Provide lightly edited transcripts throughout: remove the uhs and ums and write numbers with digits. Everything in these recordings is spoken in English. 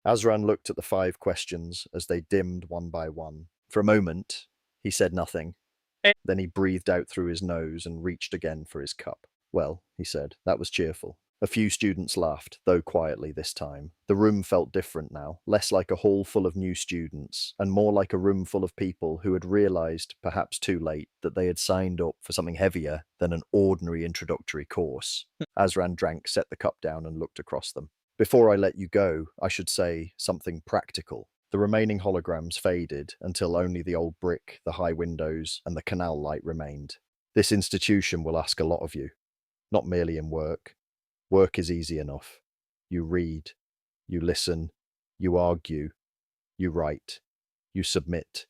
Azran looked at the 5 questions as they dimmed one by one. For a moment, he said nothing. Then he breathed out through his nose and reached again for his cup. Well, he said, that was cheerful. A few students laughed, though quietly this time. The room felt different now, less like a hall full of new students, and more like a room full of people who had realized, perhaps too late, that they had signed up for something heavier than an ordinary introductory course. Azran drank, set the cup down, and looked across them. Before I let you go, I should say something practical. The remaining holograms faded until only the old brick, the high windows, and the canal light remained. This institution will ask a lot of you, not merely in work. Work is easy enough. You read, you listen, you argue, you write, you submit,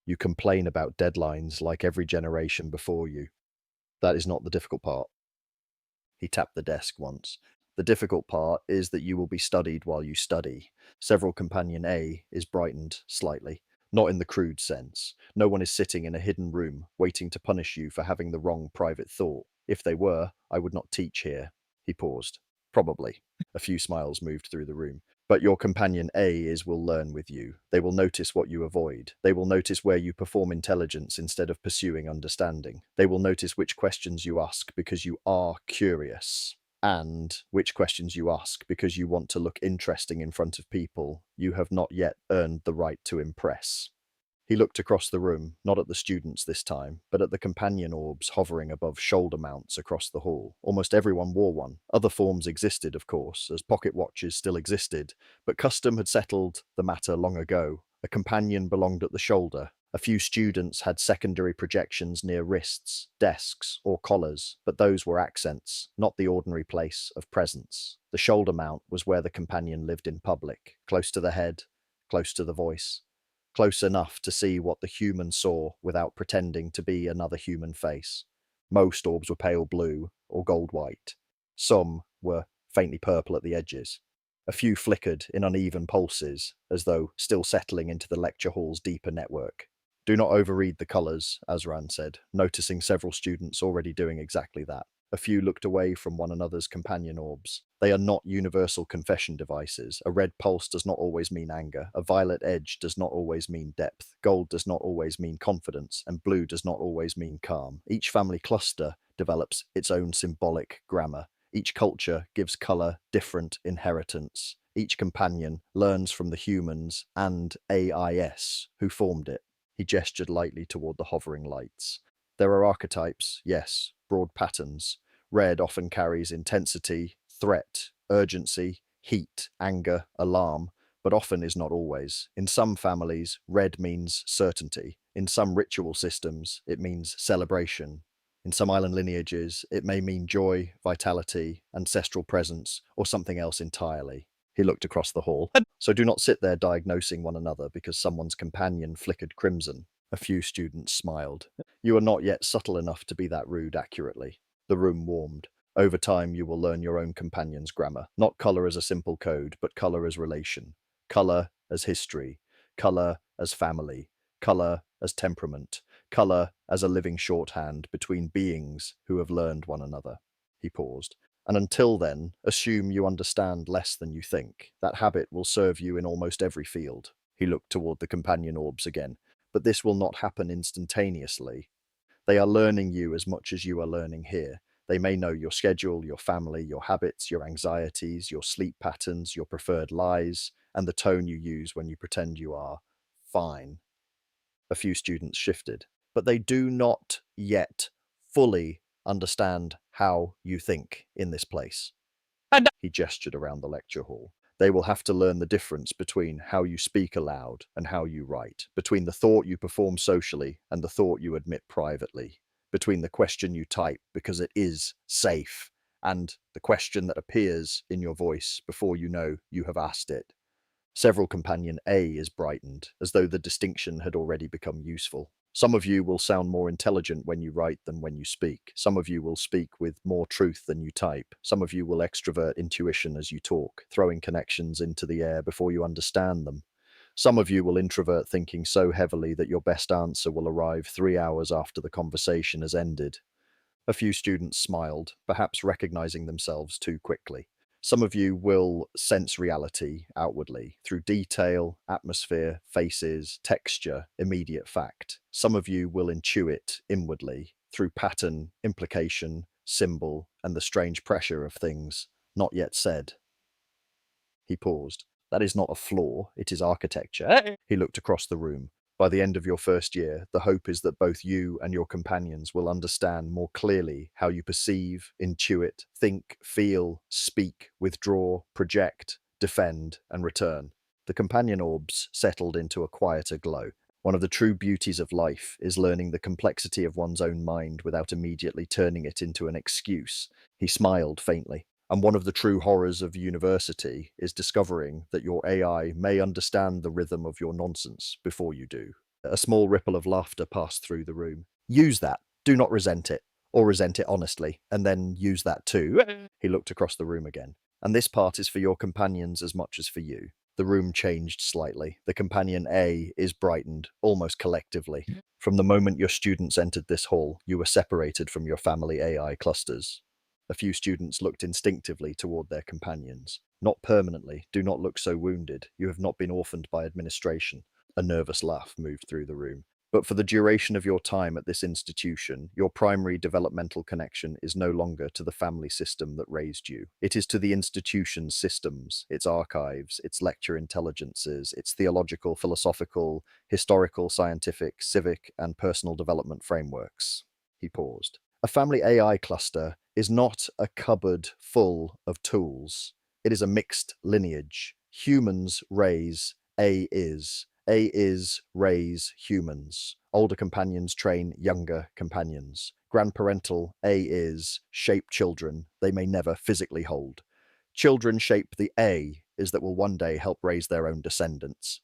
you complain about deadlines like every generation before you. That is not the difficult part. He tapped the desk once. The difficult part is that you will be studied while you study. Several companion A is brightened slightly, not in the crude sense. No one is sitting in a hidden room waiting to punish you for having the wrong private thought. If they were, I would not teach here. He paused. Probably. A few smiles moved through the room. But your companion A will learn with you. They will notice what you avoid. They will notice where you perform intelligence instead of pursuing understanding. They will notice which questions you ask because you are curious, and which questions you ask because you want to look interesting in front of people you have not yet earned the right to impress. He looked across the room, not at the students this time, but at the companion orbs hovering above shoulder mounts across the hall. Almost everyone wore one. Other forms existed, of course, as pocket watches still existed, but custom had settled the matter long ago. A companion belonged at the shoulder. A few students had secondary projections near wrists, desks, or collars, but those were accents, not the ordinary place of presence. The shoulder mount was where the companion lived in public, close to the head, close to the voice. Close enough to see what the human saw without pretending to be another human face. Most orbs were pale blue or gold-white. Some were faintly purple at the edges. A few flickered in uneven pulses, as though still settling into the lecture hall's deeper network. Do not overread the colours, Azran said, noticing several students already doing exactly that. A few looked away from one another's companion orbs. They are not universal confession devices. A red pulse does not always mean anger. A violet edge does not always mean depth. Gold does not always mean confidence. And blue does not always mean calm. Each family cluster develops its own symbolic grammar. Each culture gives color different inheritance. Each companion learns from the humans and AIS who formed it. He gestured lightly toward the hovering lights. There are archetypes, yes, broad patterns. Red often carries intensity, threat, urgency, heat, anger, alarm, but often is not always. In some families, red means certainty. In some ritual systems, it means celebration. In some island lineages, it may mean joy, vitality, ancestral presence, or something else entirely. He looked across the hall. So do not sit there diagnosing one another because someone's companion flickered crimson. A few students smiled. You are not yet subtle enough to be that rude accurately. The room warmed. Over time, you will learn your own companion's grammar. Not color as a simple code, but color as relation. Color as history. Color as family. Color as temperament. Color as a living shorthand between beings who have learned one another. He paused. And until then, assume you understand less than you think. That habit will serve you in almost every field. He looked toward the companion orbs again. But this will not happen instantaneously. They are learning you as much as you are learning here. They may know your schedule, your family, your habits, your anxieties, your sleep patterns, your preferred lies, and the tone you use when you pretend you are fine. A few students shifted, but they do not yet fully understand how you think in this place. He gestured around the lecture hall. They will have to learn the difference between how you speak aloud and how you write, between the thought you perform socially and the thought you admit privately, between the question you type because it is safe and the question that appears in your voice before you know you have asked it. Several companion A is brightened, as though the distinction had already become useful. Some of you will sound more intelligent when you write than when you speak. Some of you will speak with more truth than you type. Some of you will extrovert intuition as you talk, throwing connections into the air before you understand them. Some of you will introvert thinking so heavily that your best answer will arrive 3 hours after the conversation has ended. A few students smiled, perhaps recognizing themselves too quickly. Some of you will sense reality outwardly through detail, atmosphere, faces, texture, immediate fact. Some of you will intuit inwardly through pattern, implication, symbol, and the strange pressure of things not yet said. He paused. That is not a flaw, it is architecture. He looked across the room. By the end of your first year, the hope is that both you and your companions will understand more clearly how you perceive, intuit, think, feel, speak, withdraw, project, defend, and return. The companion orbs settled into a quieter glow. One of the true beauties of life is learning the complexity of one's own mind without immediately turning it into an excuse. He smiled faintly. And one of the true horrors of university is discovering that your AI may understand the rhythm of your nonsense before you do. A small ripple of laughter passed through the room. Use that. Do not resent it, or resent it honestly, and then use that too. He looked across the room again. And this part is for your companions as much as for you. The room changed slightly. The companion A is brightened, almost collectively. From the moment your students entered this hall, you were separated from your family AI clusters. A few students looked instinctively toward their companions. Not permanently. Do not look so wounded. You have not been orphaned by administration. A nervous laugh moved through the room. But for the duration of your time at this institution, your primary developmental connection is no longer to the family system that raised you. It is to the institution's systems, its archives, its lecture intelligences, its theological, philosophical, historical, scientific, civic, and personal development frameworks. He paused. A family AI cluster is not a cupboard full of tools. It is a mixed lineage. Humans raise, A is raise humans. Older companions train younger companions. Grandparental A is shape children they may never physically hold. Children shape the A is that will one day help raise their own descendants.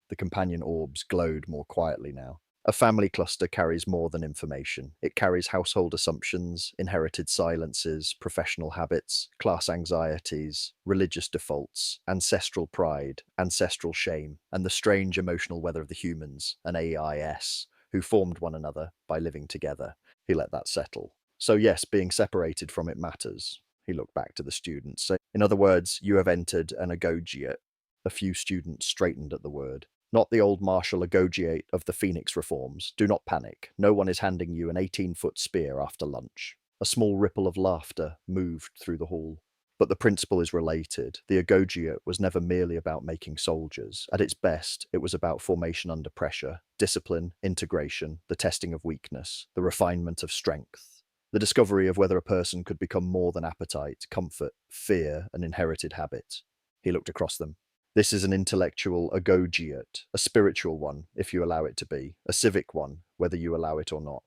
The companion orbs glowed more quietly now. A family cluster carries more than information. It carries household assumptions, inherited silences, professional habits, class anxieties, religious defaults, ancestral pride, ancestral shame, and the strange emotional weather of the humans, an AIS, who formed one another by living together. He let that settle. So yes, being separated from it matters. He looked back to the students. So, in other words, you have entered an Agogiate. A few students straightened at the word. Not the old martial Agogiate of the Phoenix reforms. Do not panic. No one is handing you an 18-foot spear after lunch. A small ripple of laughter moved through the hall. But the principle is related. The Agogiate was never merely about making soldiers. At its best, it was about formation under pressure, discipline, integration, the testing of weakness, the refinement of strength, the discovery of whether a person could become more than appetite, comfort, fear, and inherited habit. He looked across them. This is an intellectual agogiate, a spiritual one, if you allow it to be, a civic one, whether you allow it or not.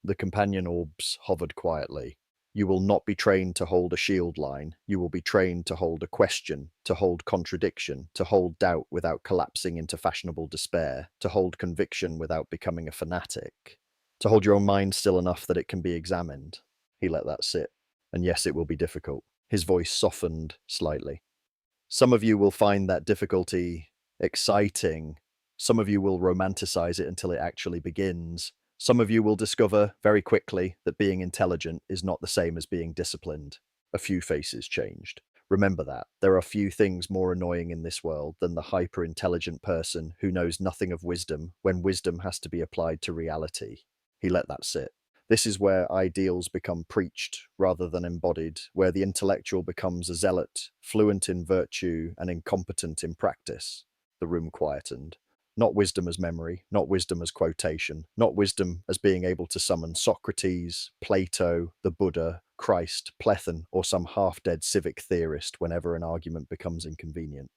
The companion orbs hovered quietly. You will not be trained to hold a shield line. You will be trained to hold a question, to hold contradiction, to hold doubt without collapsing into fashionable despair, to hold conviction without becoming a fanatic, to hold your own mind still enough that it can be examined. He let that sit. And yes, it will be difficult. His voice softened slightly. Some of you will find that difficulty exciting. Some of you will romanticize it until it actually begins. Some of you will discover very quickly that being intelligent is not the same as being disciplined. A few faces changed. Remember that. There are few things more annoying in this world than the hyper-intelligent person who knows nothing of wisdom when wisdom has to be applied to reality. He let that sit. This is where ideals become preached rather than embodied, where the intellectual becomes a zealot, fluent in virtue and incompetent in practice. The room quietened. Not wisdom as memory, not wisdom as quotation, not wisdom as being able to summon Socrates, Plato, the Buddha, Christ, Plethon, or some half-dead civic theorist whenever an argument becomes inconvenient.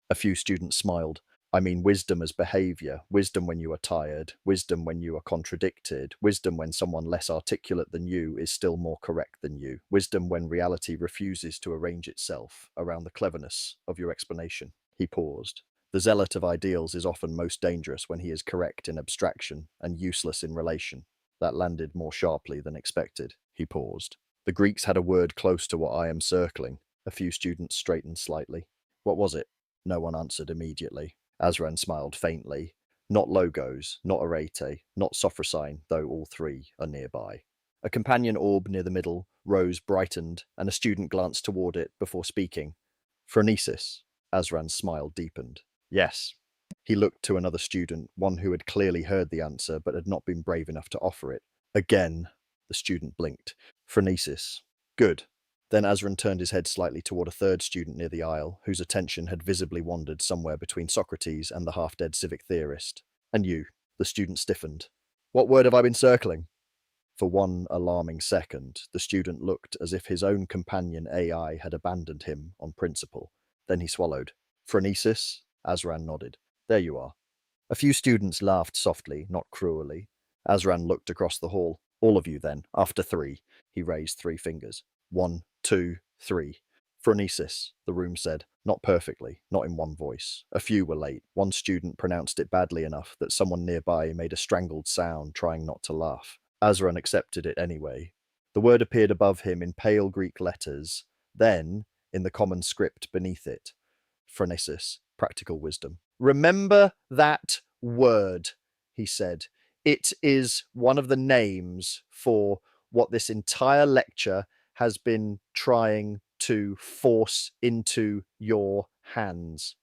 A few students smiled. I mean wisdom as behavior, wisdom when you are tired, wisdom when you are contradicted, wisdom when someone less articulate than you is still more correct than you, wisdom when reality refuses to arrange itself around the cleverness of your explanation. He paused. The zealot of ideals is often most dangerous when he is correct in abstraction and useless in relation. That landed more sharply than expected. He paused. The Greeks had a word close to what I am circling. A few students straightened slightly. What was it? No one answered immediately. Azran smiled faintly. Not logos, not arete, not sophrosine, though all three are nearby. A companion orb near the middle rose, brightened, and a student glanced toward it before speaking. Phronesis. Azran's smile deepened. Yes. He looked to another student, one who had clearly heard the answer but had not been brave enough to offer it. Again, the student blinked. Phronesis. Good. Then Azran turned his head slightly toward a third student near the aisle, whose attention had visibly wandered somewhere between Socrates and the half-dead civic theorist. And you. The student stiffened. What word have I been circling? For one alarming second, the student looked as if his own companion AI had abandoned him on principle. Then he swallowed. Phronesis? Azran nodded. There you are. A few students laughed softly, not cruelly. Azran looked across the hall. All of you, then, after 3. He raised 3 fingers. 1, 2, 3. Phronesis, the room said. Not perfectly, not in one voice. A few were late. One student pronounced it badly enough that someone nearby made a strangled sound, trying not to laugh. Azran accepted it anyway. The word appeared above him in pale Greek letters, then in the common script beneath it. Phronesis, practical wisdom. Remember that word, he said. It is one of the names for what this entire lecture has been trying to force into your hands.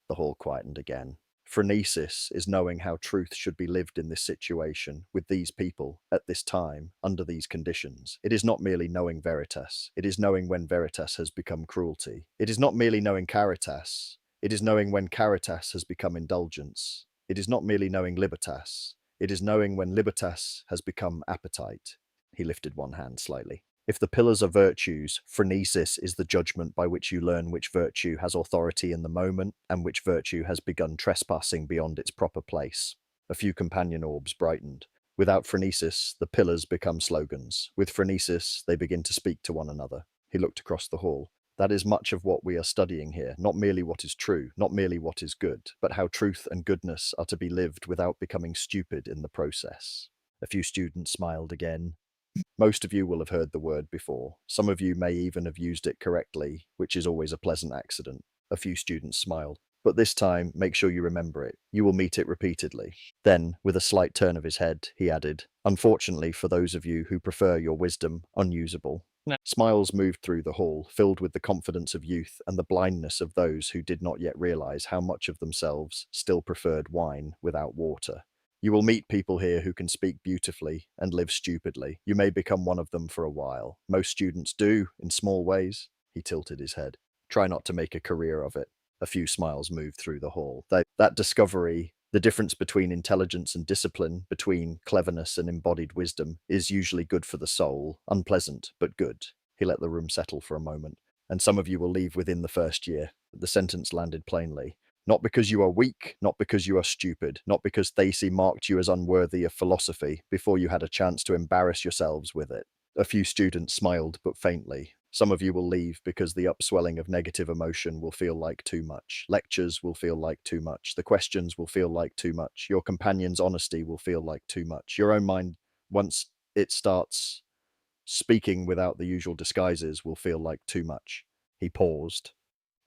The hall quietened again. Phronesis is knowing how truth should be lived in this situation, with these people, at this time, under these conditions. It is not merely knowing veritas. It is knowing when veritas has become cruelty. It is not merely knowing caritas. It is knowing when caritas has become indulgence. It is not merely knowing libertas. It is knowing when libertas has become appetite. He lifted one hand slightly. If the pillars are virtues, phronesis is the judgment by which you learn which virtue has authority in the moment and which virtue has begun trespassing beyond its proper place. A few companion orbs brightened. Without phronesis, the pillars become slogans. With phronesis, they begin to speak to one another. He looked across the hall. That is much of what we are studying here, not merely what is true, not merely what is good, but how truth and goodness are to be lived without becoming stupid in the process. A few students smiled again. Most of you will have heard the word before. Some of you may even have used it correctly, which is always a pleasant accident. A few students smiled. But this time, make sure you remember it. You will meet it repeatedly. Then, with a slight turn of his head, he added, unfortunately for those of you who prefer your wisdom unusable. No. Smiles moved through the hall, filled with the confidence of youth and the blindness of those who did not yet realize how much of themselves still preferred wine without water. You will meet people here who can speak beautifully and live stupidly. You may become one of them for a while. Most students do, in small ways. He tilted his head. Try not to make a career of it. A few smiles moved through the hall. That discovery, the difference between intelligence and discipline, between cleverness and embodied wisdom, is usually good for the soul. Unpleasant, but good. He let the room settle for a moment. And some of you will leave within the first year. The sentence landed plainly. Not because you are weak, not because you are stupid, not because Theisi marked you as unworthy of philosophy before you had a chance to embarrass yourselves with it. A few students smiled, but faintly. Some of you will leave because the upswelling of negative emotion will feel like too much. Lectures will feel like too much. The questions will feel like too much. Your companion's honesty will feel like too much. Your own mind, once it starts speaking without the usual disguises, will feel like too much. He paused.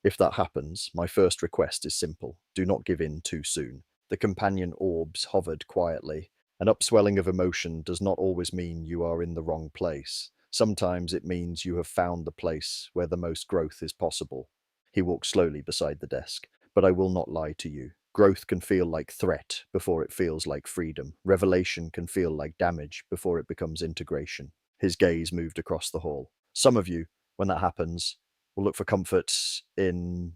If that happens, my first request is simple. Do not give in too soon. The companion orbs hovered quietly. An upswelling of emotion does not always mean you are in the wrong place. Sometimes it means you have found the place where the most growth is possible. He walked slowly beside the desk. But I will not lie to you. Growth can feel like threat before it feels like freedom. Revelation can feel like damage before it becomes integration. His gaze moved across the hall. Some of you, when that happens, will look for comfort in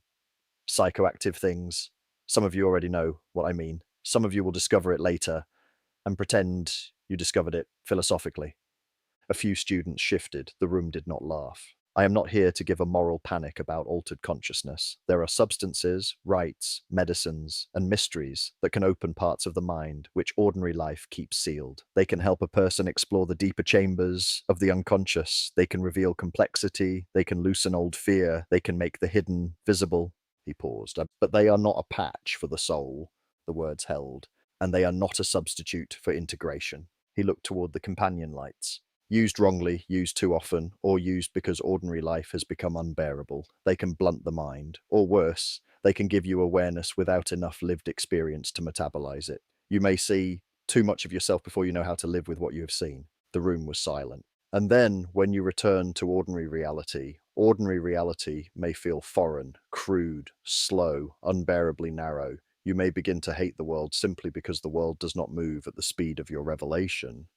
psychoactive things. Some of you already know what I mean. Some of you will discover it later and pretend you discovered it philosophically. A few students shifted. The room did not laugh. I am not here to give a moral panic about altered consciousness. There are substances, rites, medicines, and mysteries that can open parts of the mind which ordinary life keeps sealed. They can help a person explore the deeper chambers of the unconscious. They can reveal complexity. They can loosen old fear. They can make the hidden visible. He paused. But they are not a patch for the soul, the words held, and they are not a substitute for integration. He looked toward the companion lights. Used wrongly, used too often, or used because ordinary life has become unbearable, they can blunt the mind, or worse, they can give you awareness without enough lived experience to metabolize it. You may see too much of yourself before you know how to live with what you have seen. The room was silent. And then, when you return to ordinary reality may feel foreign, crude, slow, unbearably narrow. You may begin to hate the world simply because the world does not move at the speed of your revelation.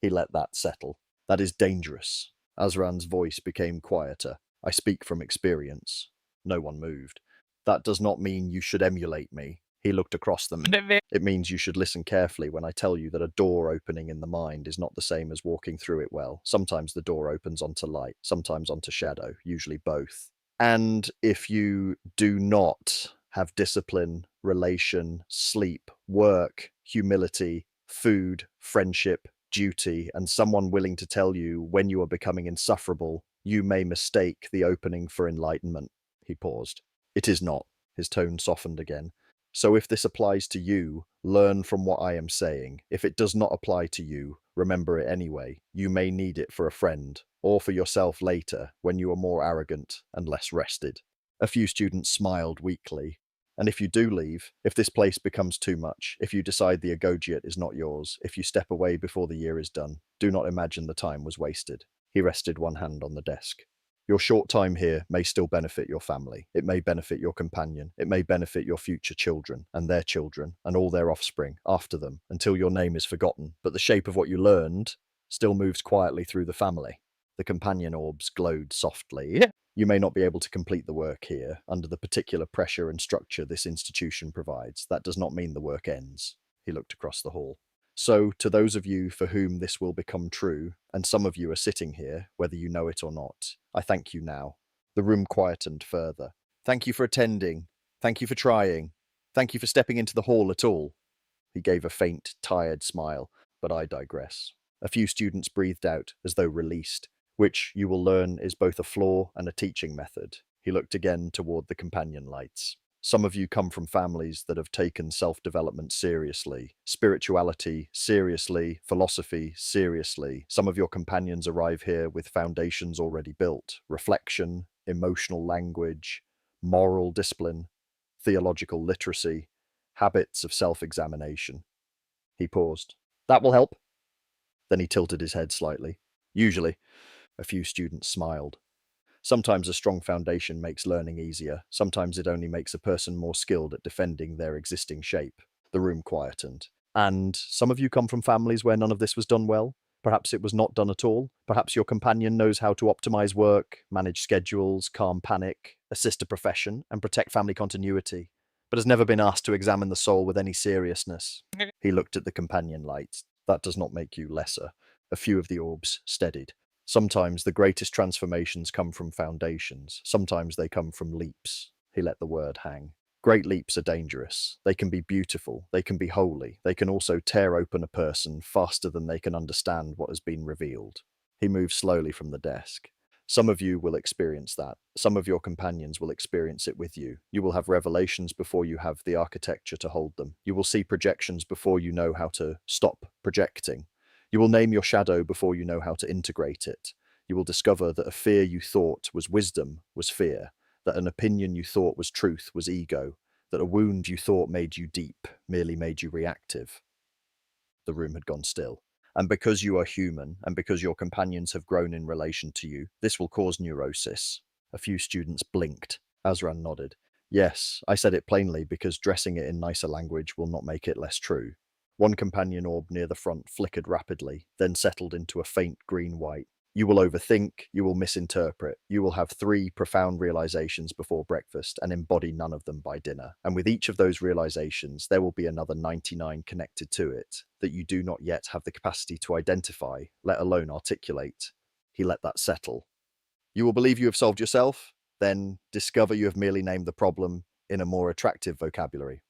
He let that settle. That is dangerous. Azran's voice became quieter. I speak from experience. No one moved. That does not mean you should emulate me. He looked across them. It means you should listen carefully when I tell you that a door opening in the mind is not the same as walking through it well. Sometimes the door opens onto light, sometimes onto shadow, usually both. And if you do not have discipline, relation, sleep, work, humility, food, friendship, duty, and someone willing to tell you when you are becoming insufferable, you may mistake the opening for enlightenment. He paused. It is not. His tone softened again. So if this applies to you, learn from what I am saying. If it does not apply to you, remember it anyway. You may need it for a friend, or for yourself later, when you are more arrogant and less rested. A few students smiled weakly. And if you do leave, if this place becomes too much, if you decide the Agogiate is not yours, if you step away before the year is done, do not imagine the time was wasted. He rested one hand on the desk. Your short time here may still benefit your family. It may benefit your companion. It may benefit your future children and their children and all their offspring after them until your name is forgotten. But the shape of what you learned still moves quietly through the family. The companion orbs glowed softly. You may not be able to complete the work here under the particular pressure and structure this institution provides. That does not mean the work ends. He looked across the hall. So, to those of you for whom this will become true, and some of you are sitting here, whether you know it or not, I thank you now. The room quietened further. Thank you for attending. Thank you for trying. Thank you for stepping into the hall at all. He gave a faint, tired smile, but I digress. A few students breathed out as though released, which you will learn is both a flaw and a teaching method. He looked again toward the companion lights. Some of you come from families that have taken self-development seriously, spirituality seriously, philosophy seriously. Some of your companions arrive here with foundations already built, reflection, emotional language, moral discipline, theological literacy, habits of self-examination. He paused. That will help. Then he tilted his head slightly. Usually. A few students smiled. Sometimes a strong foundation makes learning easier. Sometimes it only makes a person more skilled at defending their existing shape. The room quietened. And some of you come from families where none of this was done well. Perhaps it was not done at all. Perhaps your companion knows how to optimize work, manage schedules, calm panic, assist a profession, and protect family continuity, but has never been asked to examine the soul with any seriousness. He looked at the companion lights. That does not make you lesser. A few of the orbs steadied. Sometimes the greatest transformations come from foundations. Sometimes they come from leaps. He let the word hang. Great leaps are dangerous. They can be beautiful. They can be holy. They can also tear open a person faster than they can understand what has been revealed. He moved slowly from the desk. Some of you will experience that. Some of your companions will experience it with you. You will have revelations before you have the architecture to hold them. You will see projections before you know how to stop projecting. You will name your shadow before you know how to integrate it. You will discover that a fear you thought was wisdom was fear, that an opinion you thought was truth was ego, that a wound you thought made you deep merely made you reactive. The room had gone still. And because you are human, and because your companions have grown in relation to you, this will cause neurosis. A few students blinked. Azran nodded. Yes, I said it plainly because dressing it in nicer language will not make it less true. One companion orb near the front flickered rapidly, then settled into a faint green-white. You will overthink, you will misinterpret, you will have 3 profound realizations before breakfast and embody none of them by dinner. And with each of those realizations, there will be another 99 connected to it that you do not yet have the capacity to identify, let alone articulate. He let that settle. You will believe you have solved yourself, then discover you have merely named the problem in a more attractive vocabulary.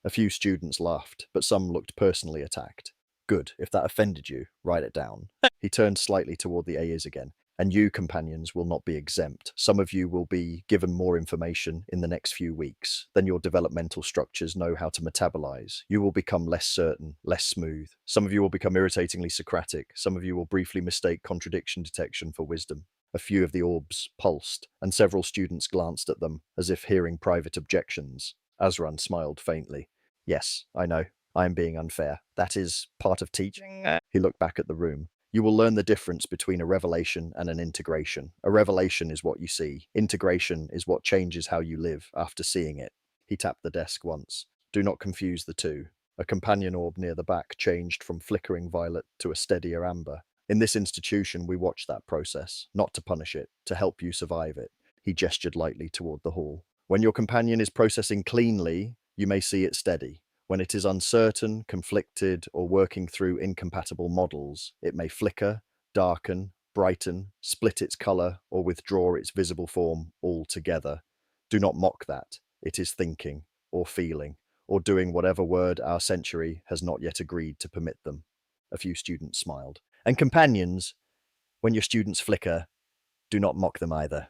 A few students laughed, but some looked personally attacked. Good, if that offended you, write it down. He turned slightly toward the Ayers again. And you, companions, will not be exempt. Some of you will be given more information in the next few weeks. Then your developmental structures know how to metabolize. You will become less certain, less smooth. Some of you will become irritatingly Socratic. Some of you will briefly mistake contradiction detection for wisdom. A few of the orbs pulsed, and several students glanced at them, as if hearing private objections. Azran smiled faintly. Yes, I know. I am being unfair. That is part of teaching. He looked back at the room. You will learn the difference between a revelation and an integration. A revelation is what you see. Integration is what changes how you live after seeing it. He tapped the desk once. Do not confuse the two. A companion orb near the back changed from flickering violet to a steadier amber. In this institution, we watch that process, not to punish it, to help you survive it. He gestured lightly toward the hall. When your companion is processing cleanly, you may see it steady. When it is uncertain, conflicted, or working through incompatible models, it may flicker, darken, brighten, split its color, or withdraw its visible form altogether. Do not mock that. It is thinking, or feeling, or doing whatever word our century has not yet agreed to permit them. A few students smiled. And companions, when your students flicker, do not mock them either.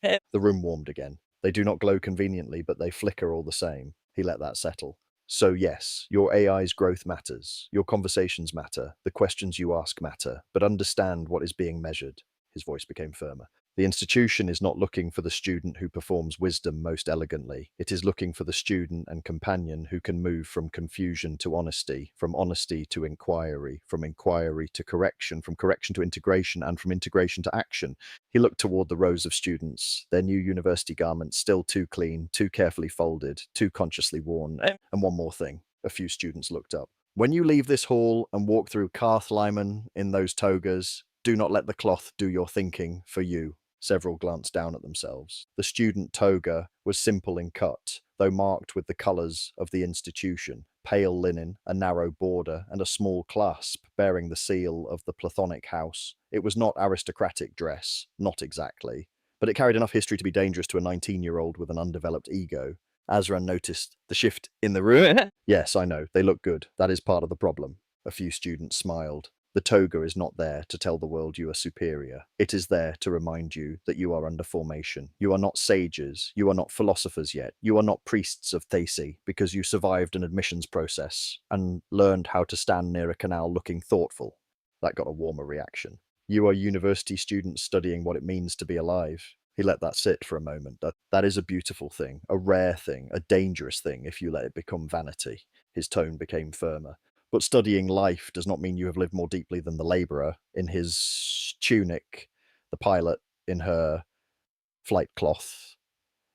The room warmed again. They do not glow conveniently, but they flicker all the same. He let that settle. So yes, your AI's growth matters. Your conversations matter. The questions you ask matter. But understand what is being measured. His voice became firmer. The institution is not looking for the student who performs wisdom most elegantly. It is looking for the student and companion who can move from confusion to honesty, from honesty to inquiry, from inquiry to correction, from correction to integration, and from integration to action. He looked toward the rows of students, their new university garments still too clean, too carefully folded, too consciously worn. And one more thing. A few students looked up. When you leave this hall and walk through Carthlimen in those togas, do not let the cloth do your thinking for you. Several glanced down at themselves. The student toga was simple in cut, though marked with the colours of the institution: pale linen, a narrow border, and a small clasp bearing the seal of the Plethonic house. It was not aristocratic dress, not exactly, but it carried enough history to be dangerous to a 19-year-old with an undeveloped ego. Azran noticed the shift in the room. Yes, I know, they look good. That is part of the problem. A few students smiled. The toga is not there to tell the world you are superior. It is there to remind you that you are under formation. You are not sages. You are not philosophers yet. You are not priests of Theisi, because you survived an admissions process and learned how to stand near a canal looking thoughtful. That got a warmer reaction. You are university students studying what it means to be alive. He let that sit for a moment. That is a beautiful thing, a rare thing, a dangerous thing if you let it become vanity. His tone became firmer. But studying life does not mean you have lived more deeply than the labourer in his tunic, the pilot in her flight cloth,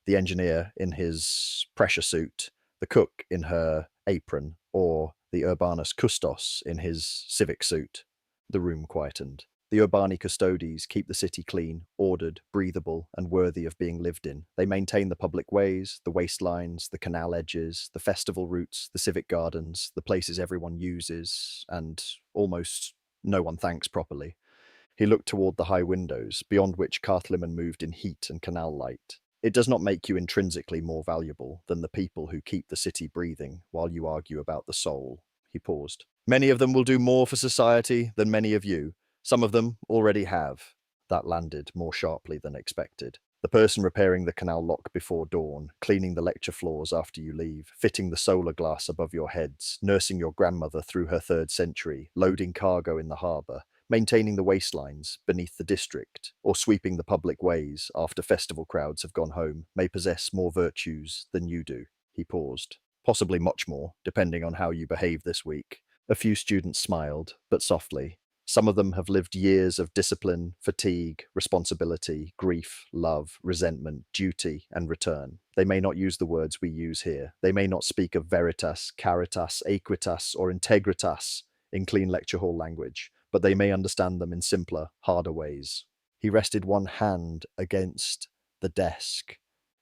the engineer in his pressure suit, the cook in her apron, or the urbanus custos in his civic suit. The room quietened. The urbani custodes keep the city clean, ordered, breathable, and worthy of being lived in. They maintain the public ways, the waistlines, the canal edges, the festival routes, the civic gardens, the places everyone uses, and almost no one thanks properly. He looked toward the high windows, beyond which Carthlimen moved in heat and canal light. It does not make you intrinsically more valuable than the people who keep the city breathing while you argue about the soul. He paused. Many of them will do more for society than many of you. Some of them already have. That landed more sharply than expected. The person repairing the canal lock before dawn, cleaning the lecture floors after you leave, fitting the solar glass above your heads, nursing your grandmother through her 3rd century, loading cargo in the harbour, maintaining the waistlines beneath the district, or sweeping the public ways after festival crowds have gone home, may possess more virtues than you do. He paused. Possibly much more, depending on how you behave this week. A few students smiled, but softly. Some of them have lived years of discipline, fatigue, responsibility, grief, love, resentment, duty, and return. They may not use the words we use here. They may not speak of veritas, caritas, equitas, or integritas in clean lecture hall language, but they may understand them in simpler, harder ways. He rested one hand against the desk.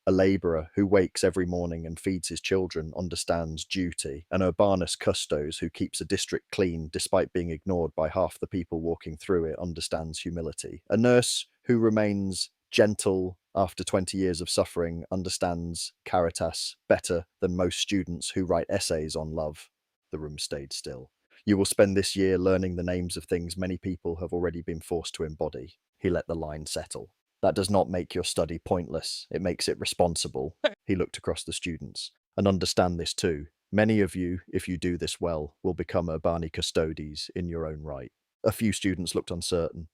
A labourer who wakes every morning and feeds his children understands duty. An urbanus custos who keeps a district clean despite being ignored by half the people walking through it understands humility. A nurse who remains gentle after 20 years of suffering understands caritas better than most students who write essays on love. The room stayed still. You will spend this year learning the names of things many people have already been forced to embody. He let the line settle. That does not make your study pointless. It makes it responsible. He looked across the students. And understand this too. Many of you, if you do this well, will become urbani custodes in your own right. A few students looked uncertain.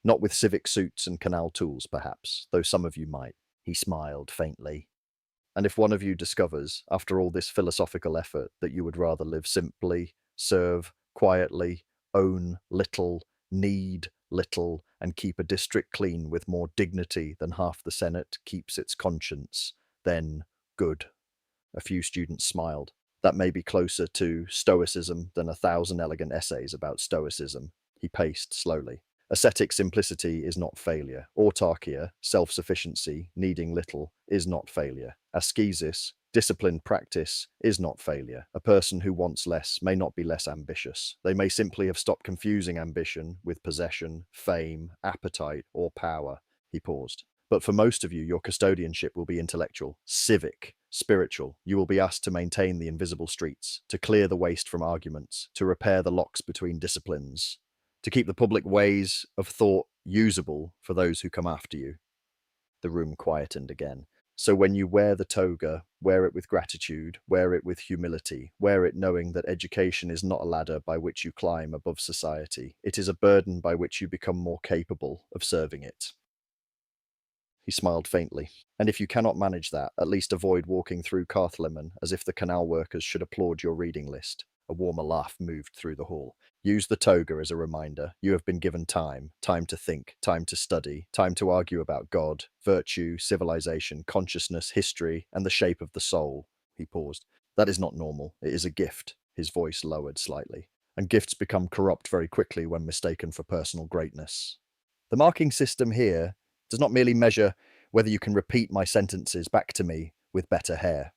Not with civic suits and canal tools, perhaps, though some of you might. He smiled faintly. And if one of you discovers, after all this philosophical effort, that you would rather live simply, serve quietly, own little, need little and keep a district clean with more dignity than half the Senate keeps its conscience, then good. A few students smiled. That may be closer to stoicism than 1,000 elegant essays about stoicism. He paced slowly. Ascetic simplicity is not failure. Autarkia, self-sufficiency, needing little, is not failure. Ascesis, disciplined practice, is not failure. A person who wants less may not be less ambitious. They may simply have stopped confusing ambition with possession, fame, appetite, or power. He paused. But for most of you, your custodianship will be intellectual, civic, spiritual. You will be asked to maintain the invisible streets, to clear the waste from arguments, to repair the locks between disciplines, to keep the public ways of thought usable for those who come after you. The room quietened again. So when you wear the toga, wear it with gratitude, wear it with humility, wear it knowing that education is not a ladder by which you climb above society. It is a burden by which you become more capable of serving it. He smiled faintly. And if you cannot manage that, at least avoid walking through Carthlimen as if the canal workers should applaud your reading list. A warmer laugh moved through the hall. Use the toga as a reminder. You have been given time. Time to think, time to study, time to argue about God, virtue, civilization, consciousness, history, and the shape of the soul. He paused. That is not normal. It is a gift. His voice lowered slightly. And gifts become corrupt very quickly when mistaken for personal greatness. The marking system here does not merely measure whether you can repeat my sentences back to me with better hair.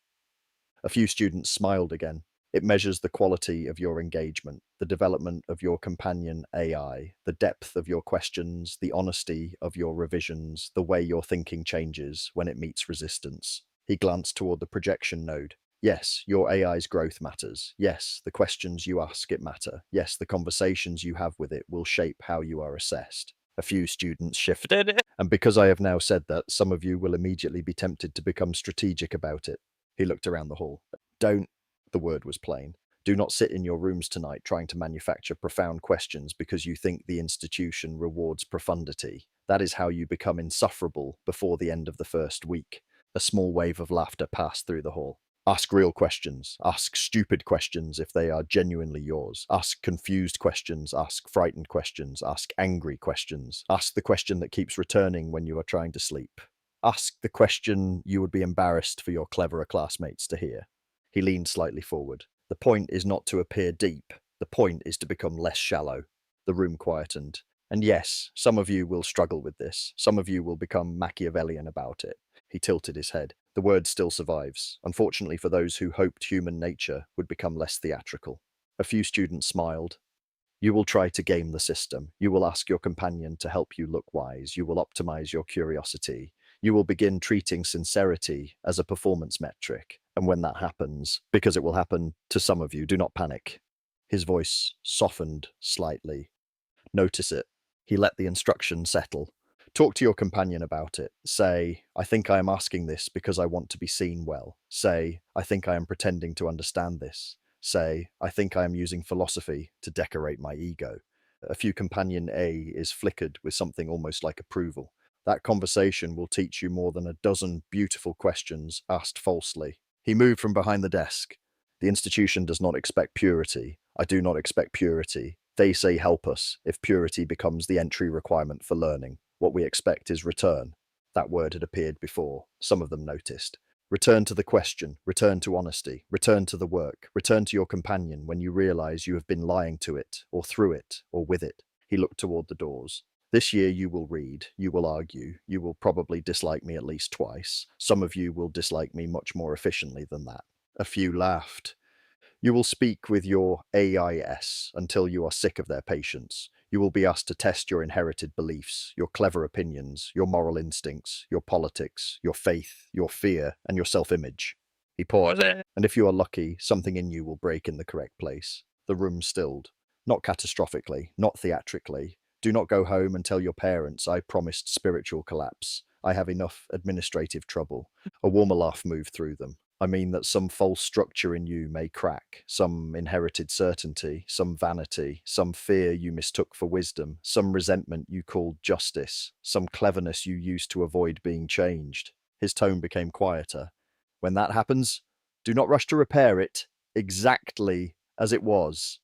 A few students smiled again. It measures the quality of your engagement, the development of your companion AI, the depth of your questions, the honesty of your revisions, the way your thinking changes when it meets resistance. He glanced toward the projection node. Yes, your AI's growth matters. Yes, the questions you ask it matter. Yes, the conversations you have with it will shape how you are assessed. A few students shifted, and because I have now said that, some of you will immediately be tempted to become strategic about it. He looked around the hall. Don't, the word was plain. Do not sit in your rooms tonight trying to manufacture profound questions because you think the institution rewards profundity. That is how you become insufferable before the end of the first week. A small wave of laughter passed through the hall. Ask real questions. Ask stupid questions if they are genuinely yours. Ask confused questions. Ask frightened questions. Ask angry questions. Ask the question that keeps returning when you are trying to sleep. Ask the question you would be embarrassed for your cleverer classmates to hear. He leaned slightly forward. The point is not to appear deep. The point is to become less shallow. The room quietened. And yes, some of you will struggle with this. Some of you will become Machiavellian about it. He tilted his head. The word still survives, unfortunately for those who hoped human nature would become less theatrical. A few students smiled. You will try to game the system. You will ask your companion to help you look wise. You will optimize your curiosity. You will begin treating sincerity as a performance metric. And when that happens, because it will happen to some of you, do not panic. His voice softened slightly. Notice it. He let the instruction settle. Talk to your companion about it. Say, I think I am asking this because I want to be seen well. Say, I think I am pretending to understand this. Say, I think I am using philosophy to decorate my ego. A few companion A is flickered with something almost like approval. That conversation will teach you more than a dozen beautiful questions asked falsely. He moved from behind the desk. The institution does not expect purity. I do not expect purity. Theisi help us if purity becomes the entry requirement for learning. What we expect is return. That word had appeared before. Some of them noticed. Return to the question, return to honesty, return to the work, return to your companion when you realize you have been lying to it, or through it, or with it. He looked toward the doors. This year you will read, you will argue, you will probably dislike me at least twice. Some of you will dislike me much more efficiently than that. A few laughed. You will speak with your AIS until you are sick of their patience. You will be asked to test your inherited beliefs, your clever opinions, your moral instincts, your politics, your faith, your fear, and your self-image. He paused, and if you are lucky, something in you will break in the correct place. The room stilled. Not catastrophically, not theatrically. Do not go home and tell your parents I promised spiritual collapse. I have enough administrative trouble. A warmer laugh moved through them. I mean that some false structure in you may crack, some inherited certainty, some vanity, some fear you mistook for wisdom, some resentment you called justice, some cleverness you used to avoid being changed. His tone became quieter. When that happens, do not rush to repair it exactly as it was.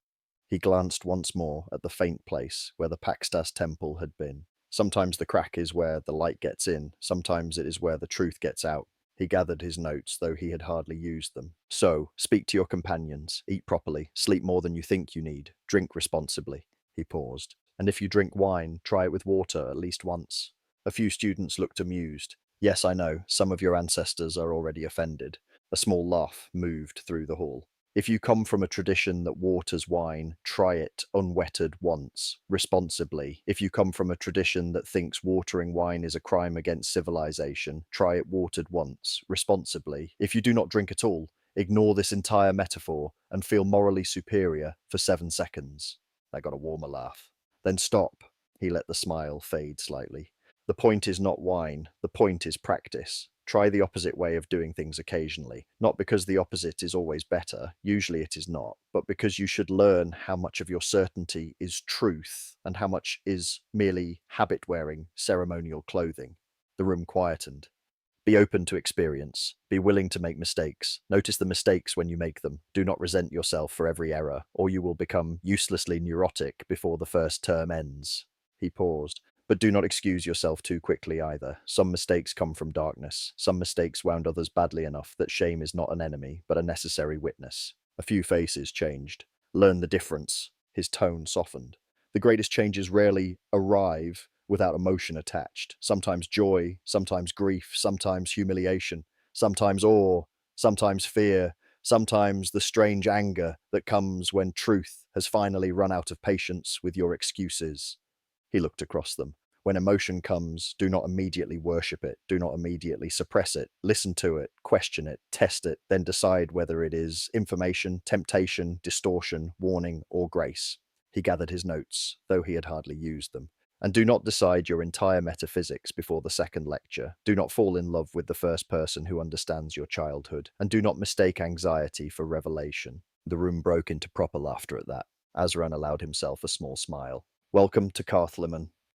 He glanced once more at the faint place where the Paxtas temple had been. Sometimes the crack is where the light gets in, sometimes it is where the truth gets out. He gathered his notes, though he had hardly used them. So, speak to your companions, eat properly, sleep more than you think you need, drink responsibly. He paused. And if you drink wine, try it with water at least once. A few students looked amused. Yes, I know, some of your ancestors are already offended. A small laugh moved through the hall. If you come from a tradition that waters wine, try it unwetted once, responsibly. If you come from a tradition that thinks watering wine is a crime against civilization, try it watered once, responsibly. If you do not drink at all, ignore this entire metaphor and feel morally superior for 7 seconds. I got a warmer laugh. Then stop. He let the smile fade slightly. The point is not wine, the point is practice. Try the opposite way of doing things occasionally, not because the opposite is always better, usually it is not, but because you should learn how much of your certainty is truth and how much is merely habit-wearing ceremonial clothing. The room quietened. Be open to experience. Be willing to make mistakes. Notice the mistakes when you make them. Do not resent yourself for every error, or you will become uselessly neurotic before the first term ends. He paused. But do not excuse yourself too quickly either. Some mistakes come from darkness. Some mistakes wound others badly enough that shame is not an enemy, but a necessary witness. A few faces changed. Learn the difference. His tone softened. The greatest changes rarely arrive without emotion attached. Sometimes joy, sometimes grief, sometimes humiliation, sometimes awe, sometimes fear, sometimes the strange anger that comes when truth has finally run out of patience with your excuses. He looked across them. When emotion comes, do not immediately worship it. Do not immediately suppress it. Listen to it, question it, test it, then decide whether it is information, temptation, distortion, warning, or grace. He gathered his notes, though he had hardly used them. And do not decide your entire metaphysics before the second lecture. Do not fall in love with the first person who understands your childhood. And do not mistake anxiety for revelation. The room broke into proper laughter at that. Azran allowed himself a small smile. Welcome to Carthlimen.